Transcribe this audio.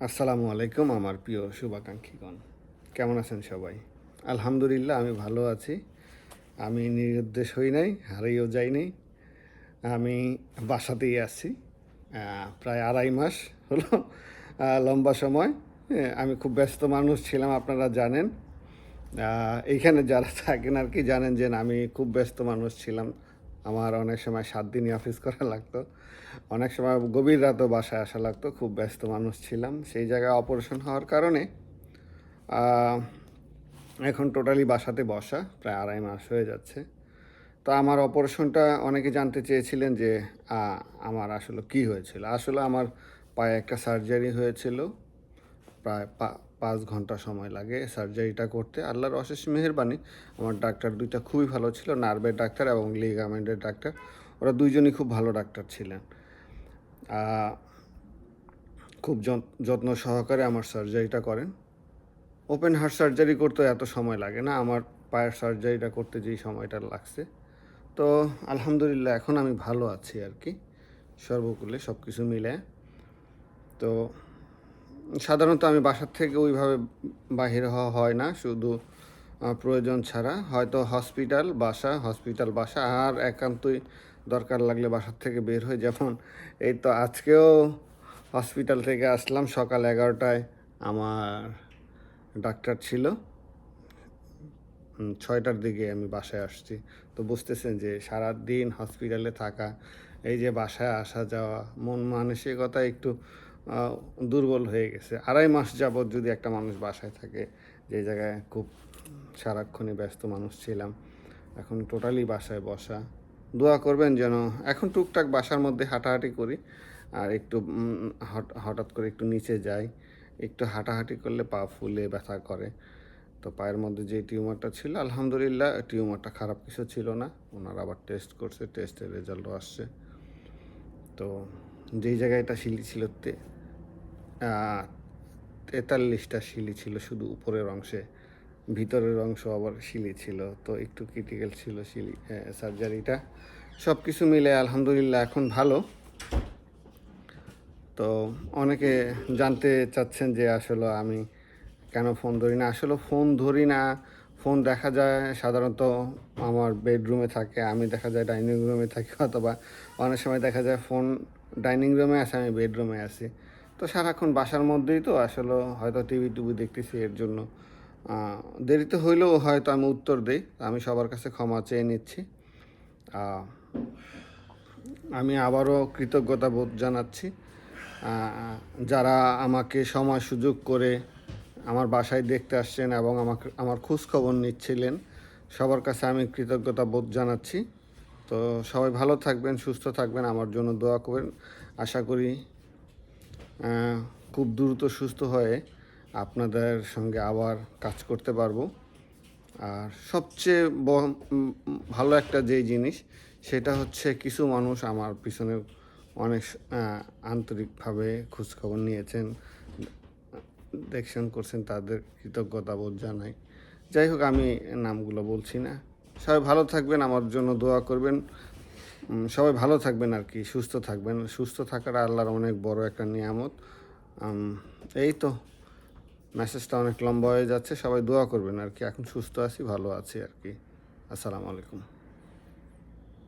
আসসালামু আলাইকুম আমার প্রিয় শুভাকাঙ্ক্ষীগণ, কেমন আছেন সবাই? আলহামদুলিল্লাহ আমি ভালো আছি। আমি নিরুদ্দেশ হই নাই, হারিয়েও যাই নাই। আমি বাসাতেই আছি। প্রায় ২.৫ মাস হলো। লম্বা সময়। আমি খুব ব্যস্ত মানুষ ছিলাম, আপনারা জানেন। এইখানে যারা থাকেন আর কি জানেন যে আমি খুব ব্যস্ত মানুষ ছিলাম। আমার অনেক সময় ৭ দিনই অফিস করা লাগতো। অনেক সময় গভীর রাতেও বাসায় আসা লাগতো। খুব ব্যস্ত মানুষ ছিলাম। সেই জায়গায় অপারেশন হওয়ার কারণে আহ, এখন টোটালি বাসাতে বসা প্রায় ২.৫ মাস হয়ে যাচ্ছে। তো আমার অপারেশনটা অনেকে জানতে চেয়েছিলেন যে আমার আসলে কী হয়েছিল। আসলে আমার পায়ে একটা সার্জারি হয়েছিল। প্রায় ৫ ঘন্টা সময় লাগে সার্জারিটা করতে। আল্লাহর অশেষ মেহেরবানি, আমার ডাক্তার দুইটা খুবই ভালো ছিল, নার্ভের ডাক্তার এবং লিগামেন্টের ডাক্তার। ওরা দুইজনই খুব ভালো ডাক্তার ছিলেন। খুব যত্ন সহকারে আমার সার্জারিটা করেন। ওপেন হার্ট সার্জারি করতে এত সময় লাগে না, আমার পায়ের সার্জারিটা করতে যেই সময়টা লাগছে। তো আলহামদুলিল্লাহ এখন আমি ভালো আছি আর কি, সর্বকুলে সব কিছু মিলে। তো সাধারণত আমি বাসার থেকে ওইভাবে বাহির হওয়া হয় না, শুধু প্রয়োজন ছাড়া। হয়তো হসপিটাল বাসা, আর একান্তই দরকার লাগলে বাসার থেকে বের হই। যেমন এই তো আজকেও হসপিটাল থেকে আসলাম সকাল 11টায়। আমার ডাক্তার ছিল, 6টার দিকে আমি বাসায় আসছি। তো বুঝতেছেন যে সারা দিন হসপিটালে থাকা, এই যে বাসায় আসা যাওয়া, মন মানসিকতা একটু দুর্বল হয়ে গেছে। ২.৫ মাস যাবৎ যদি একটা মানুষ বাসায় থাকে, যে জায়গায় খুব সারাক্ষণই ব্যস্ত মানুষ ছিলাম, এখন টোটালি বাসায় বসা। দোয়া করবেন যেন এখন টুকটাক বাসার মধ্যে হাঁটাহাঁটি করি, আর একটু হঠাৎ করে একটু নিচে যাই। একটু হাঁটাহাঁটি করলে পা ফুলে ব্যথা করে। তো পায়ের মধ্যে যে টিউমারটা ছিল, আলহামদুলিল্লাহ টিউমারটা খারাপ কিছু ছিল না। ওনারা আবার টেস্ট করছে, টেস্টের রেজাল্টও আসছে। তো যেই জায়গায় এটা শিলি ছিল 43টা শিলি ছিল শুধু উপরের অংশে, ভিতরের অংশ আবার শিলি ছিল। তো একটু ক্রিটিক্যাল ছিল সার্জারিটা। সব কিছু মিলে আলহামদুলিল্লাহ এখন ভালো। তো অনেকে জানতে চাচ্ছেন যে আসলে আমি কেন ফোন ধরি না। আসলে ফোন ধরি না, ফোন দেখা যায় সাধারণত আমার বেডরুমে থাকে, আমি দেখা যায় ডাইনিং রুমে থাকি, অথবা অনেক সময় দেখা যায় ফোন ডাইনিং রুমে আছে, আমি বেডরুমে আছি। তো সারাক্ষণ বাসার মধ্যেই তো আসলে হয়তো টিভি দেখতেছি, এর জন্য দেরিতে হইলেও হয়তো আমি উত্তর দিই। আমি সবার কাছে ক্ষমা চেয়ে নিচ্ছি। আমি আবারও কৃতজ্ঞতা বোধ জানাচ্ছি যারা আমাকে সময় সুযোগ করে আমার বাসায় দেখতে আসছেন এবং আমার খোঁজ খবর নিচ্ছিলেন। সবার কাছে আমি কৃতজ্ঞতা বোধ জানাচ্ছি। তো সবাই ভালো থাকবেন, সুস্থ থাকবেন, আমার জন্য দোয়া করবেন। আশা করি খুব দ্রুত সুস্থ হয়ে আপনাদের সঙ্গে আবার কাজ করতে পারবো। আর সবচেয়ে ভালো একটা যেই জিনিস, সেটা হচ্ছে কিছু মানুষ আমার পিছনে অনেক আন্তরিকভাবে খোঁজখবর নিয়েছেন, দেখছেন করছেন, তাদের কৃতজ্ঞতা বোধ জানাই। যাই হোক, আমি নামগুলো বলছি না। সবাই ভালো থাকবেন, আমার জন্য দোয়া করবেন। সবাই ভালো থাকবেন আর কি, সুস্থ থাকবেন। সুস্থ থাকার আল্লাহর অনেক বড় একটা নিয়ামত। এই তো, মেসেজটা অনেক লম্বা হয়ে যাচ্ছে। সবাই দোয়া করবেন আর কি। এখন সুস্থ আছি, ভালো আছি আর কি। আসসালামু আলাইকুম।